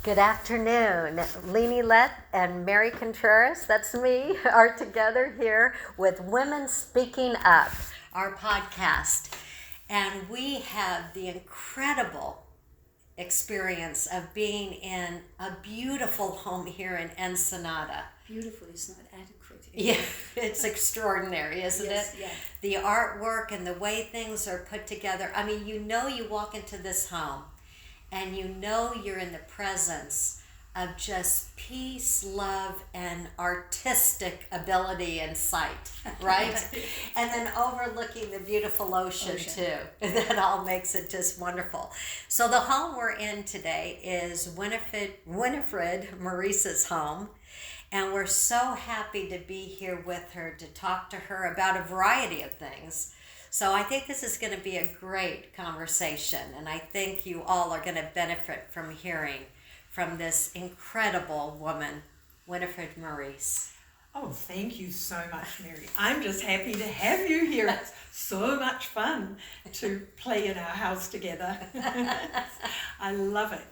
Good afternoon. Leanie Lett and Mary Contreras, that's me, are together here with Women Speaking Up, our podcast. And we have the incredible experience of being in a beautiful home here in Ensenada. Beautiful is not adequate. Yeah, it's extraordinary, isn't Yes, it? yeah. The artwork and the way things are put together. I mean, you walk into this home and you're in the presence of just peace, love, and artistic ability and sight, right? And then overlooking the beautiful ocean too. That all makes it just wonderful. So the home we're in today is Winifred Morice's home. And we're so happy to be here with her to talk to her about a variety of things. So I think this is going to be a great conversation, and I think you all are going to benefit from hearing from this incredible woman, Winifred Morice. Oh, thank you so much, Mary. I'm just happy to have you here. It's so much fun to play in our house together. I love it.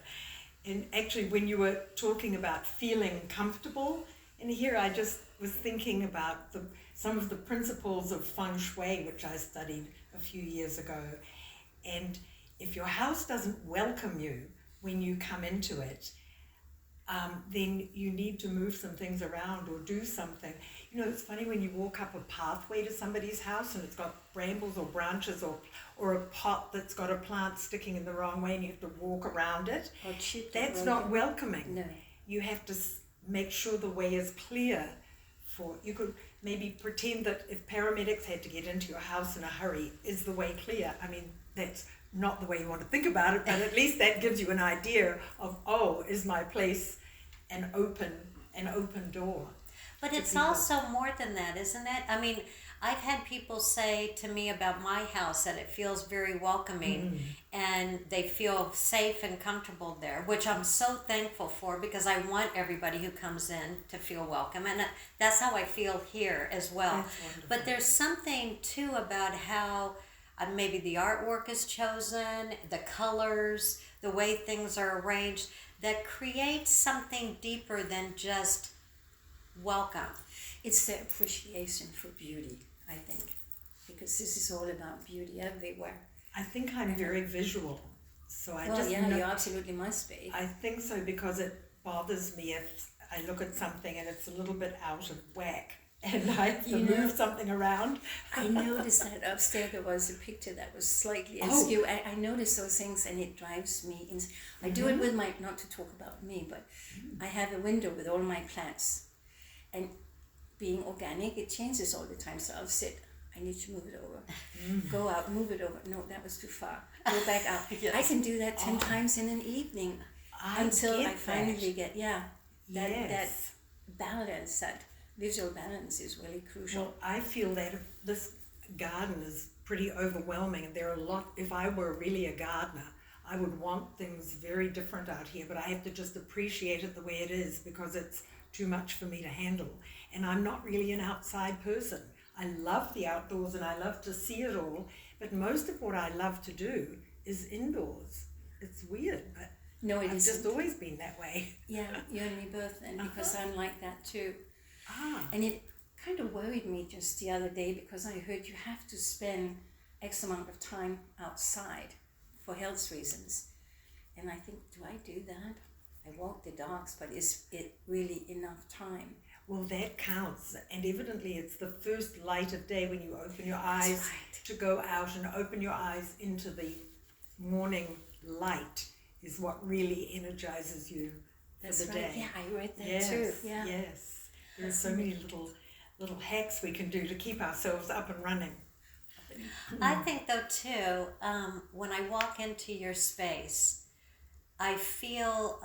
And actually, when you were talking about feeling comfortable in here, I just was thinking about some of the principles of feng shui, which I studied a few years ago. And if your house doesn't welcome you when you come into it, then you need to move some things around or do something. You know, it's funny when you walk up a pathway to somebody's house and it's got brambles or branches or a pot that's got a plant sticking in the wrong way and you have to walk around it. That's not welcoming. No. You have to make sure the way is clear. You could maybe pretend that if paramedics had to get into your house in a hurry, is the way clear? I mean, that's not the way you want to think about it, but at least that gives you an idea of, is my place an open door? But it's also more than that, isn't it? I mean, I've had people say to me about my house that it feels very welcoming and they feel safe and comfortable there, which I'm so thankful for because I want everybody who comes in to feel welcome. And that's how I feel here as well. But there's something too about how maybe the artwork is chosen, the colors, the way things are arranged, that creates something deeper than just welcome. It's the appreciation for beauty, I think, because this is all about beauty everywhere. I think I'm very visual, so you absolutely must be. I think so because it bothers me if I look at something and it's a little bit out of whack and I have to move something around. I noticed that upstairs there was a picture that was slightly askew. I notice those things and it drives me insane. I do it with not to talk about me, but I have a window with all my plants. And being organic, it changes all the time. So I'll sit, I need to move it over. Go out, move it over. No, that was too far. Go back out. Yes. I can do that 10 times in an evening until I finally get, that balance, that visual balance is really crucial. Well, I feel that this garden is pretty overwhelming. And there are a lot, if I were really a gardener, I would want things very different out here, but I have to just appreciate it the way it is because it's too much for me to handle. And I'm not really an outside person. I love the outdoors and I love to see it all, but most of what I love to do is indoors. It's weird, but I've just always been that way. Yeah, you and me both then, because I'm like that too. And it kind of worried me just the other day because I heard you have to spend X amount of time outside for health reasons. And I think, do I do that? I walk the dogs, but is it really enough time? Well, that counts. And evidently it's the first light of day when you open your eyes to go out and open your eyes into the morning light is what really energizes you for the day. Yeah, I read that too. Yeah. Yes. There are so many little hacks we can do to keep ourselves up and running. I think though too, when I walk into your space, I feel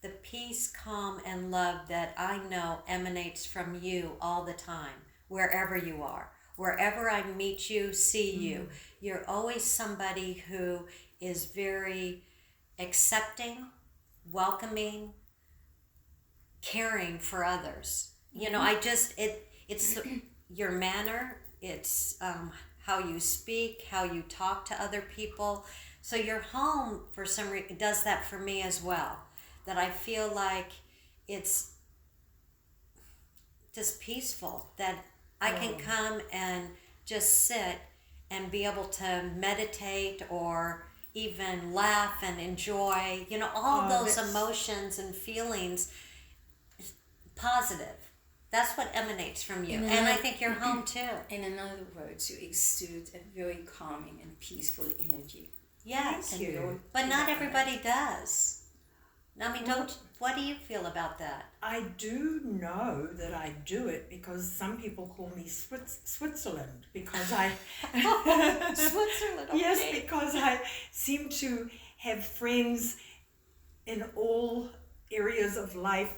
the peace, calm, and love that I know emanates from you all the time, wherever you are. Wherever I meet you, see you, you're always somebody who is very accepting, welcoming, caring for others. You know, it's your manner, it's how you speak, how you talk to other people. So your home, for some reason, does that for me as well. that I feel like it's just peaceful, that I can come and just sit and be able to meditate or even laugh and enjoy, all those emotions and feelings, positive. That's what emanates from you. And I think you're home too. In other words, you exude a very calming and peaceful energy. Yes. Thank you. But not everybody does. I mean, what do you feel about that? I do know that I do it because some people call me Switzerland because I... Switzerland, okay. Yes, because I seem to have friends in all areas of life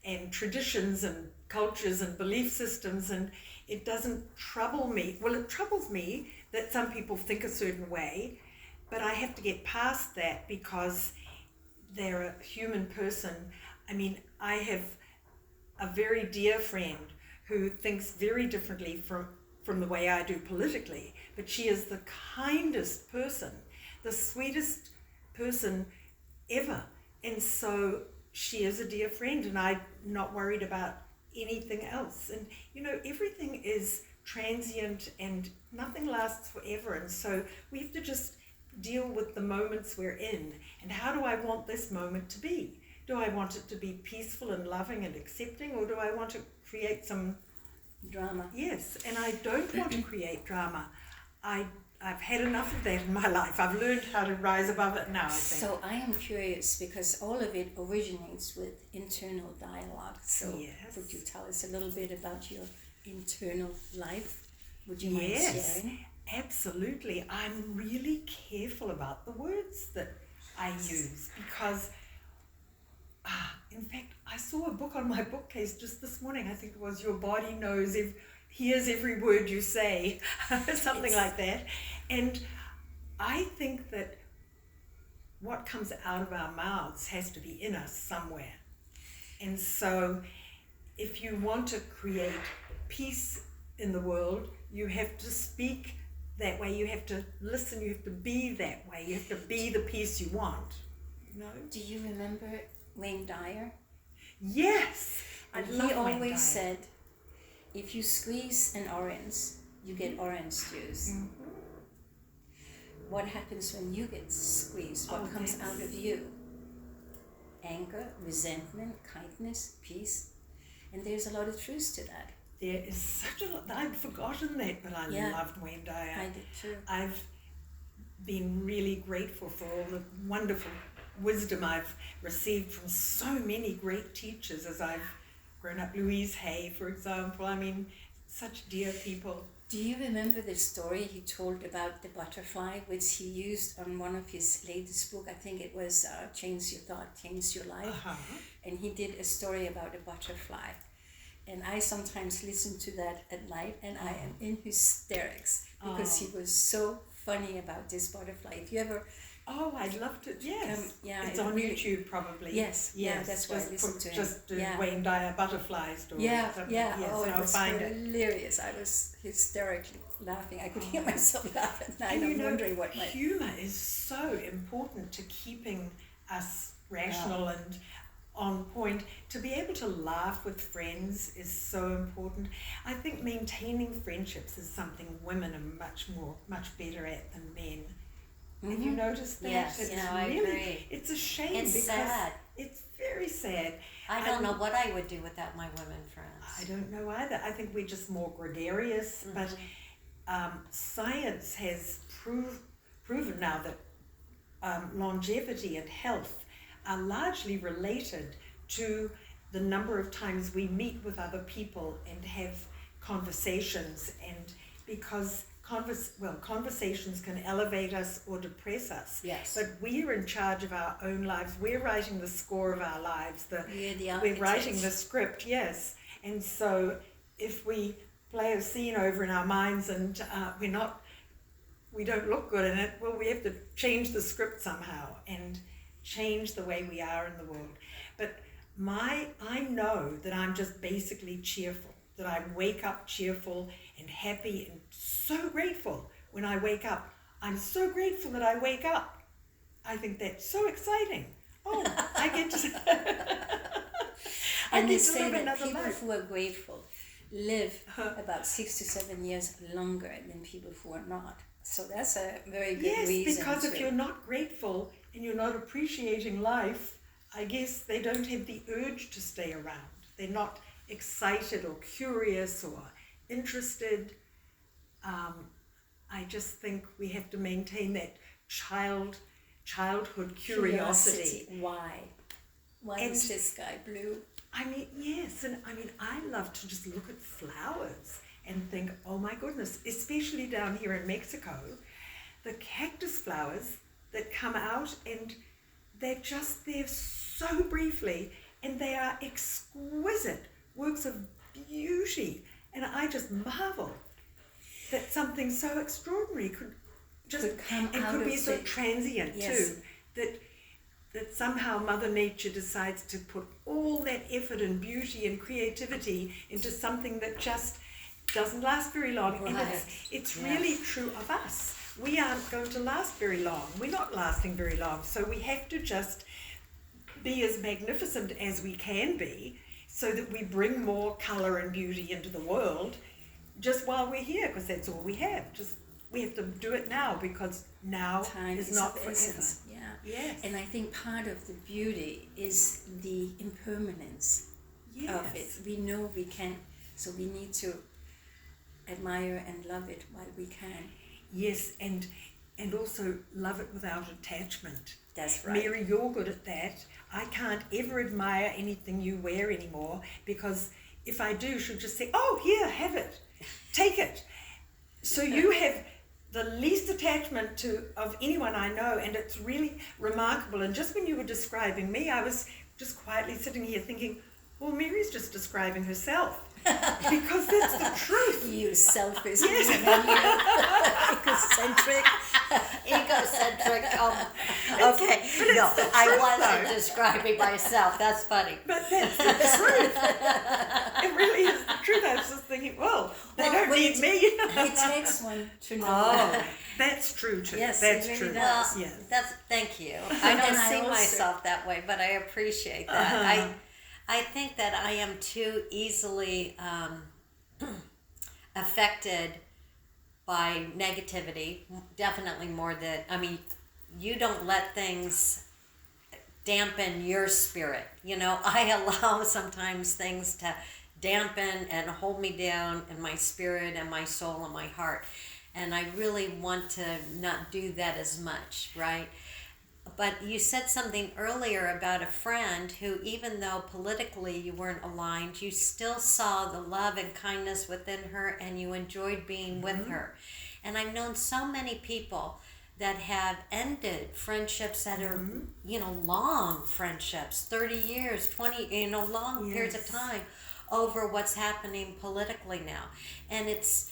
and traditions and cultures and belief systems, and it doesn't trouble me. Well, it troubles me that some people think a certain way, but I have to get past that because they're a human person. I mean, I have a very dear friend who thinks very differently from the way I do politically, but she is the kindest person, the sweetest person ever. And so she is a dear friend, and I'm not worried about anything else. And, everything is transient and nothing lasts forever. And so we have to just deal with the moments we're in. And how do I want this moment to be? Do I want it to be peaceful and loving and accepting, or do I want to create some drama? Yes, and I don't want to create drama. I've had enough of that in my life. I've learned how to rise above it now, I think. So I am curious because all of it originates with internal dialogue. So yes. Would you tell us a little bit about your internal life? Would you mind Yes, sharing? absolutely. I'm really careful about the words that I use because, in fact, I saw a book on my bookcase just this morning. I think it was Your Body Hears Every Word You Say, something like that. And I think that what comes out of our mouths has to be in us somewhere. And so if you want to create peace in the world, you have to speak that way, you have to listen, you have to be that way, you have to be the peace you want. Do you remember Wayne Dyer? Yes! And he always said, if you squeeze an orange, you get orange juice. Mm-hmm. What happens when you get squeezed? What comes out of you? Anger, resentment, kindness, peace. And there's a lot of truth to that. There is such a lot. I'd forgotten that, but I loved Wayne Dyer. I did too. I've been really grateful for all the wonderful wisdom I've received from so many great teachers as I've grown up. Louise Hay, for example. I mean, such dear people. Do you remember the story he told about the butterfly, which he used on one of his latest book? I think it was Change Your Thought, Change Your Life. Uh-huh. And he did a story about a butterfly. And I sometimes listen to that at night, and I am in hysterics because he was so funny about this butterfly. If you ever... Oh, I'd love to, yes. It's on really, YouTube probably. Yes, that's why I listen to him. Just Wayne Dyer butterfly story. Yeah. Yes, Oh, it was find hilarious. I was hysterically laughing. I could hear myself laugh at night. And I'm wondering what my... Humour is so important to keeping us rational and on point. To be able to laugh with friends is so important. I think maintaining friendships is something women are much better at than men. Mm-hmm. Have you noticed that? Yes, I agree. It's a shame it's because sad. It's very sad. I don't know what I would do without my women friends. I don't know either. I think we're just more gregarious, but science has proven now that longevity and health are largely related to the number of times we meet with other people and have conversations, and because conversations can elevate us or depress us. Yes. But we're in charge of our own lives. We're writing the score of our lives. We're writing the script, yes. And so if we play a scene over in our minds and we don't look good in it, well, we have to change the script somehow and change the way we are in the world. But I know that I'm just basically cheerful, that I wake up cheerful and happy and so grateful when I wake up. I'm so grateful that I wake up. I think that's so exciting. Oh, I get to they say live that another people life. who are grateful live about 6 to 7 years longer than people who are not. So that's a very good Yes, reason. because if you're not grateful and you're not appreciating life, I guess they don't have the urge to stay around. They're not excited or curious or interested. I just think we have to maintain that childhood curiosity. Why? Why And- is this sky blue? I mean, yes, and I mean, I love to just look at flowers and think, oh my goodness, especially down here in Mexico, the cactus flowers that come out and they're just there so briefly and they are exquisite works of beauty. And I just marvel that something so extraordinary could come and out could be of so it. transient Yes. too. That somehow Mother Nature decides to put all that effort and beauty and creativity into something that just doesn't last very long. And Right. it's really true of us. We aren't going to last very long. We're not lasting very long. So we have to just be as magnificent as we can be so that we bring more colour and beauty into the world just while we're here, because that's all we have. We have to do it now, because now Time is is not of forever. essence. Yeah. Yes. And I think part of the beauty is the impermanence of it. We know we can, so we need to admire and love it while we can. Yes, and also love it without attachment. That's right. Mary, you're good at that. I can't ever admire anything you wear anymore, because if I do, she'll just say, oh, here, have it. Take it. So you have the least attachment of anyone I know, and it's really remarkable. And just when you were describing me, I was just quietly sitting here thinking, well, Mary's just describing herself, because that's the truth. You selfish, Yes. egocentric. Egocentric. Okay. But No, it's the I truth, wasn't though. describing myself. That's funny. But that's the truth. It really is the truth. I was just thinking, well, they don't when need me. It takes one to know. Oh, that's true too. Yes, That's it really true. does. Well, Yes. thank you. I don't And I see also- myself that way, but I appreciate that. I think that I am too easily affected by negativity. Definitely more than, I mean, you don't let things dampen your spirit. You know, I allow sometimes things to dampen and hold me down in my spirit and my soul and my heart. And I really want to not do that as much, right? But you said something earlier about a friend who, even though politically you weren't aligned, you still saw the love and kindness within her and you enjoyed being with her. And I've known so many people that have ended friendships that are, long friendships, 30 years, 20, long periods of time over what's happening politically now. And it's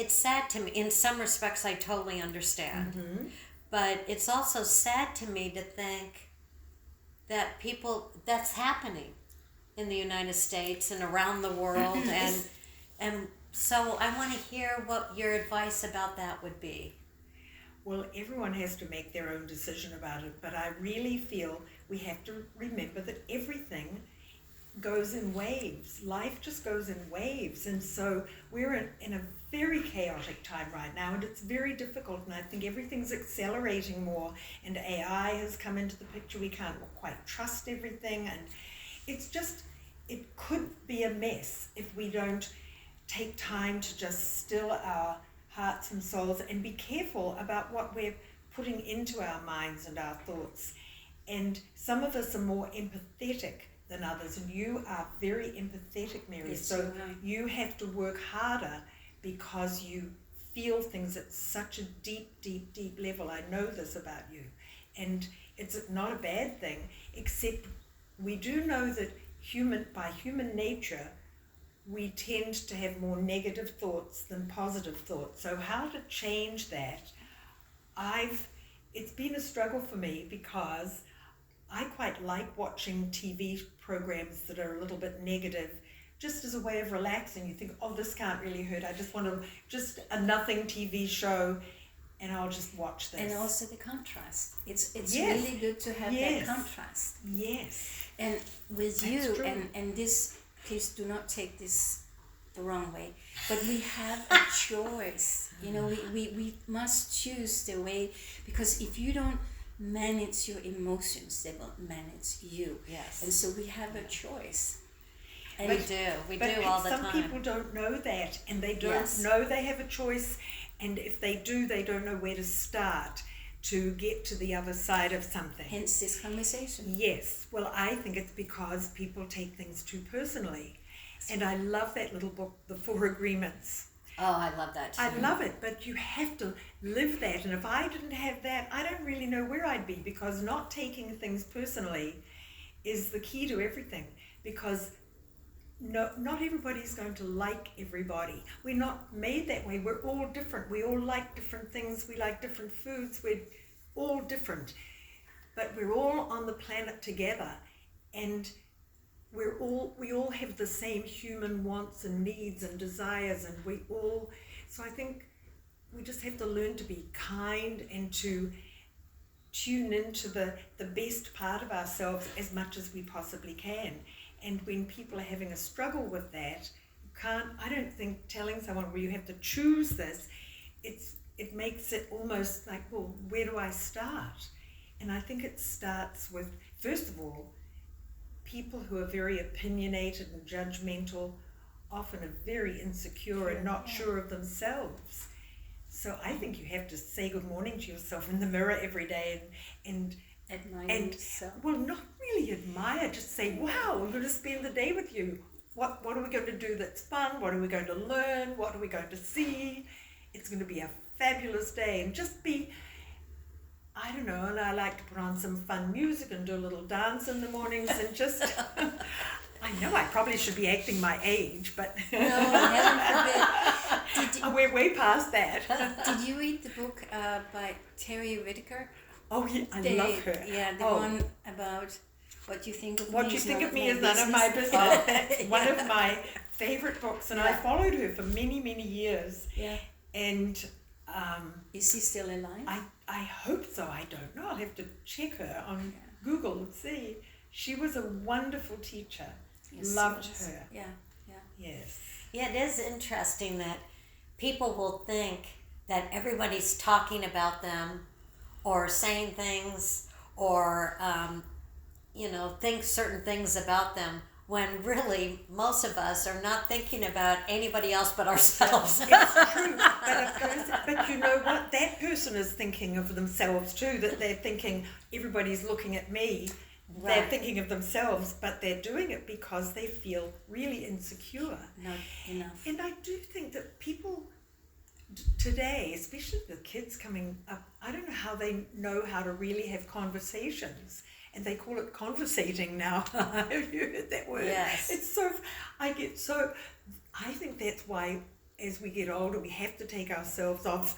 sad to me. In some respects, I totally understand. But it's also sad to me to think that that's happening in the United States and around the world. and so I want to hear what your advice about that would be. Well, everyone has to make their own decision about it, but I really feel we have to remember that everything goes in waves. Life just goes in waves, and so we're in a very chaotic time right now, and it's very difficult, and I think everything's accelerating more, and AI has come into the picture. We can't quite trust everything, and it could be a mess if we don't take time to just still our hearts and souls and be careful about what we're putting into our minds and our thoughts. And some of us are more empathetic than others, and you are very empathetic, Mary. Yes, so you you have to work harder because you feel things at such a deep, deep, deep level. I know this about you, and it's not a bad thing, except we do know that by human nature, we tend to have more negative thoughts than positive thoughts. So how to change that? It's been a struggle for me, because I quite like watching TV programs that are a little bit negative, just as a way of relaxing. You think, oh, this can't really hurt. I just want just a nothing TV show, and I'll just watch this. And also the contrast. It's Yes. really good to have Yes. that contrast. Yes. And with That's you, true. and this, please do not take this the wrong way, but we have a choice. You know, we must choose the way, because if you don't manage your emotions, they will manage you. Yes. And so we have a choice. And We do But all the some time. people don't know that, and they don't Yes. know they have a choice, and if they do, they don't know where to start to get to the other side of something. hence this conversation. Yes, well, I think it's because people take things too personally. And I love that little book, The Four Agreements. Oh, I love that too. I love it, but you have to live that. And if I didn't have that, I don't really know where I'd be, because not taking things personally is the key to everything. Because not everybody's going to like everybody. We're not made that way. We're all different. We all like different things. We like different foods. We're all different. But we're all on the planet together, and we all have the same human wants and needs and desires, and so I think we just have to learn to be kind and to tune into the best part of ourselves as much as we possibly can. And when people are having a struggle with that, I don't think telling someone, well, you have to choose this, it makes it almost like, well, where do I start? And I think it starts with, first of all, people who are very opinionated and judgmental often are very insecure and not sure of themselves. So I think you have to say good morning to yourself in the mirror every day and Admire yourself. well, not really admire, just say, wow, I'm going to spend the day with you. What are we going to do that's fun? What are we going to learn? What are we going to see? It's going to be a fabulous day. And just be, I don't know, and I like to put on some fun music and do a little dance in the mornings and just, I know I probably should be acting my age, but No, heaven forbid. we're way past that. Did you read the book by Terry Whitaker? Oh, yeah, I love her. Yeah, the Oh. one about what you think of me. What you is think none of me is none of my business. That's one of my favorite books, and I Yeah. followed her for many, many years. Yeah. And Is she still alive? I hope so. I don't know. I'll have to check her on Google and see. She was a wonderful teacher. Yes, Loved she was. her. Yeah, yeah. Yes. Yeah, it is interesting that people will think that everybody's talking about them or saying things or, think certain things about them, when really most of us are not thinking about anybody else but ourselves. It's true, but you know what? That person is thinking of themselves too, that they're thinking everybody's looking at me. They're Right. thinking of themselves, but they're doing it because they feel really insecure. Not enough. And I do think that people today, especially the kids coming up, I don't know how they know how to really have conversations. And they call it conversating now. Have you heard that word? Yes. I think that's why as we get older we have to take ourselves off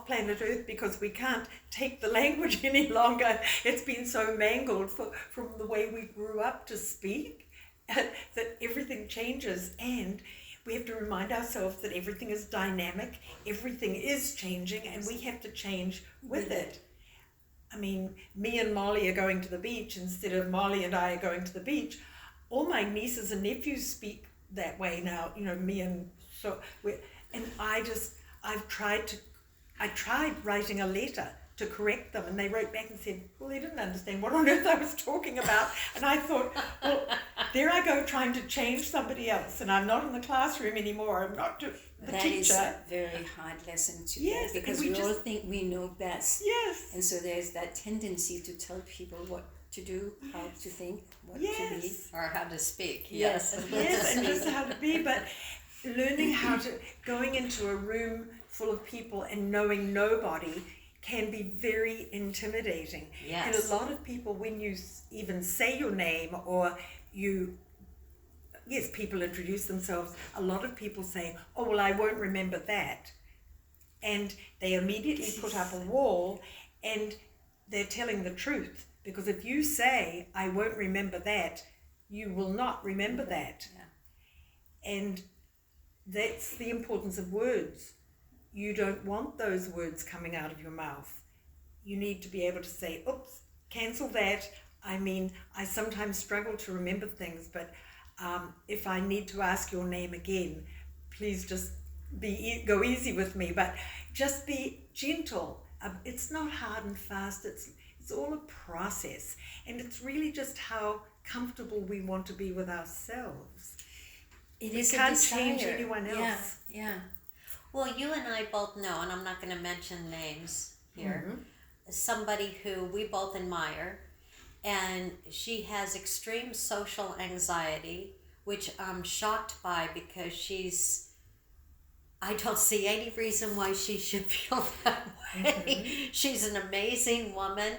planet Earth, because we can't take the language any longer. It's been so mangled from the way we grew up to speak that everything changes, and we have to remind ourselves that everything is dynamic, everything is changing, and we have to change with it. I mean, me and Molly are going to the beach instead of Molly and I are going to the beach. All my nieces and nephews speak that way now, I tried writing a letter to correct them, and they wrote back and said, well, they didn't understand what on earth I was talking about. And I thought, well, there I go trying to change somebody else, and I'm not in the classroom anymore. I'm not the That teacher. is a very hard lesson to Yes, get, because and we we all just- think we know best. Yes. And so there's that tendency to tell people what to do, how to think, what to be. Yes. Or how to speak. Yes. Yes, and just how to be, but learning going into a room full of people and knowing nobody can be very intimidating. Yes. And a lot of people, when you even say your name or people introduce themselves, a lot of people say, oh, well, I won't remember that. And they immediately put up a wall, and they're telling the truth. Because if you say, I won't remember that, you will not remember that. Yeah. And that's the importance of words. You don't want those words coming out of your mouth. You need to be able to say, oops, cancel that. I mean, I sometimes struggle to remember things, but if I need to ask your name again, please just go easy with me, but just be gentle. It's not hard and fast. It's all a process, and it's really just how comfortable we want to be with ourselves. It We is can't a desire. change anyone Yeah, else. yeah. Well, you and I both know, and I'm not going to mention names here, somebody who we both admire, and she has extreme social anxiety, which I'm shocked by because I don't see any reason why she should feel that way. She's an amazing woman.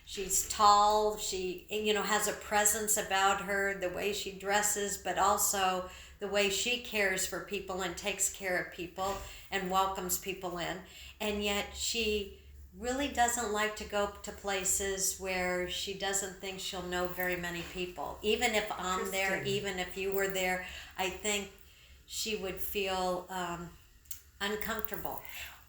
She's tall. She, has a presence about her, the way she dresses, but also the way she cares for people and takes care of people and welcomes people in. And yet she really doesn't like to go to places where she doesn't think she'll know very many people. Even if I'm there, Interesting. even if you were there, I think she would feel uncomfortable.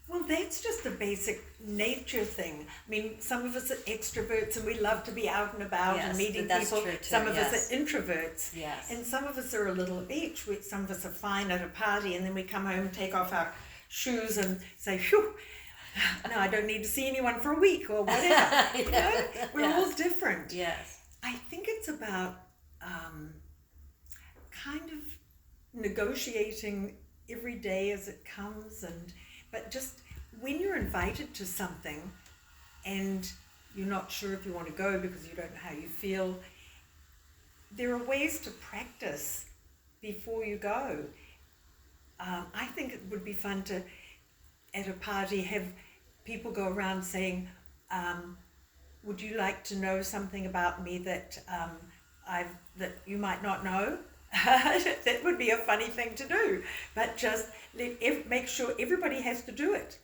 Well, that's just a basic nature thing. I mean, some of us are extroverts and we love to be out and about and Yes, meeting that's people. true too, Some of yes. us are introverts. Yes. And some of us are a little each. Some of us are fine at a party and then we come home, take off our shoes and say, phew, no, I don't need to see anyone for a week or whatever. You know? We're all different. Yes. I think it's about kind of negotiating every day as it comes, but just when you're invited to something and you're not sure if you want to go because you don't know how you feel, there are ways to practice before you go. I think it would be fun to, at a party, have people go around saying, would you like to know something about me that that you might not know? That would be a funny thing to do, but just make sure everybody has to do it.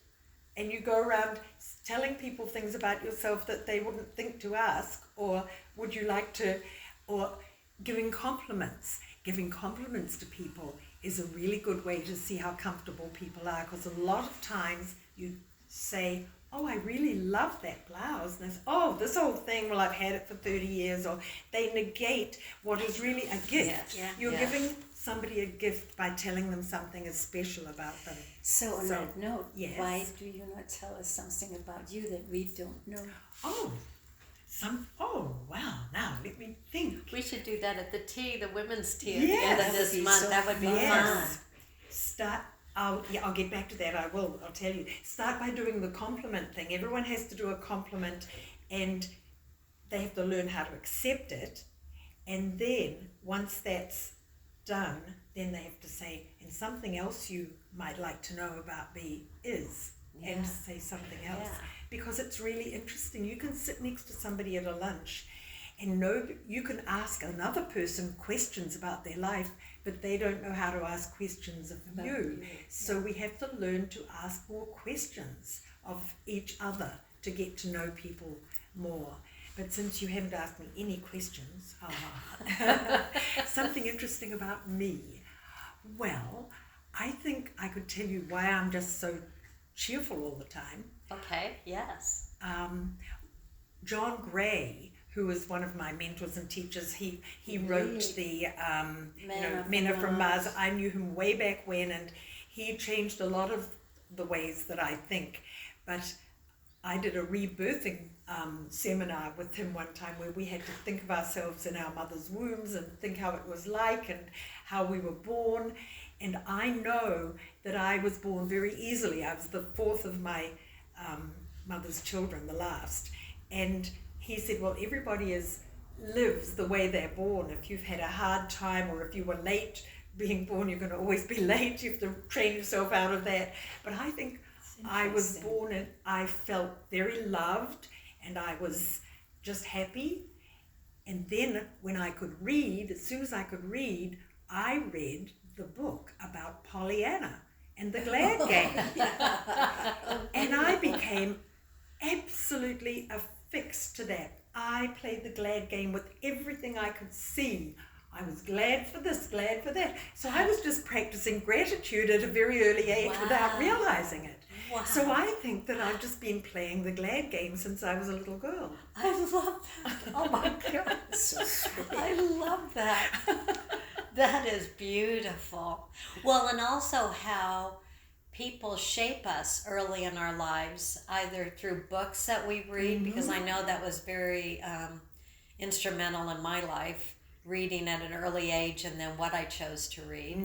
And you go around telling people things about yourself that they wouldn't think to ask, or would you like to, or giving compliments. Giving compliments to people is a really good way to see how comfortable people are, because a lot of times you say, oh, I really love that blouse. And they say, oh, this old thing, well, I've had it for 30 years. Or they negate what is really a gift. Yeah, You're yeah. giving somebody a gift by telling them something is special about them. So on that note, yes. why do you not tell us something about you that we don't know? Oh, wow, now let me think. We should do that at the tea, the women's tea at the end Yes. of That this would be month. so That would be Yes. fun. I'll get back to that. I'll tell you. Start by doing the compliment thing. Everyone has to do a compliment and they have to learn how to accept it. And then once that's done, then they have to say, and something else you might like to know about me is, and say something else. Yeah. Because it's really interesting. You can sit next to somebody at a lunch and you can ask another person questions about their life, but they don't know how to ask questions of you. So we have to learn to ask more questions of each other to get to know people more. But since you haven't asked me any questions, something interesting about me. Well, I think I could tell you why I'm just so cheerful all the time. Okay, yes. John Gray, who was one of my mentors and teachers, he wrote the Men Are From Mars. I knew him way back when, and he changed a lot of the ways that I think. But I did a rebirthing seminar with him one time where we had to think of ourselves in our mother's wombs and think how it was like and how we were born. And I know that I was born very easily. I was the fourth of my mother's children, the last. And he said, well, everybody lives the way they're born. If you've had a hard time or if you were late being born, you're going to always be late. You have to train yourself out of that. But I think I was born and I felt very loved and I was just happy. And then when I could read, as soon as I could read, I read the book about Pollyanna and the Glad Game. And I became absolutely affixed to that. I played the Glad Game with everything I could see I was glad for this, glad for that. So I was just practicing gratitude at a very early age without realizing it. Wow. So I think that I've just been playing the glad game since I was a little girl. I love that. Oh my God. So sweet. I love that. That is beautiful. Well, and also how people shape us early in our lives, either through books that we read, because I know that was very instrumental in my life, reading at an early age and then what I chose to read.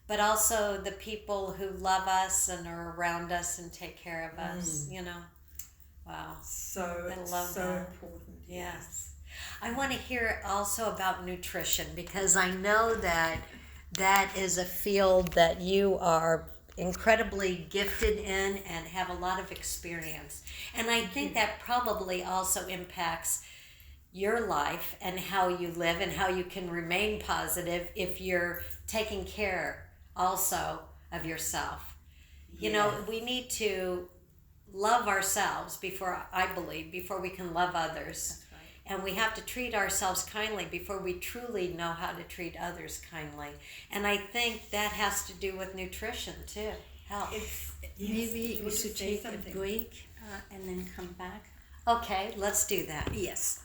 But also the people who love us and are around us and take care of us, you know. Wow. So I it's love so that. important. Yes. I want to hear also about nutrition, because I know that that is a field that you are incredibly gifted in and have a lot of experience. And I think that probably also impacts your life and how you live and how you can remain positive if you're taking care also of yourself. You know, we need to love ourselves before we can love others. That's right. And we have to treat ourselves kindly before we truly know how to treat others kindly. And I think that has to do with nutrition too. Health. Maybe we should take a break and then come back. Okay, let's do that. Yes.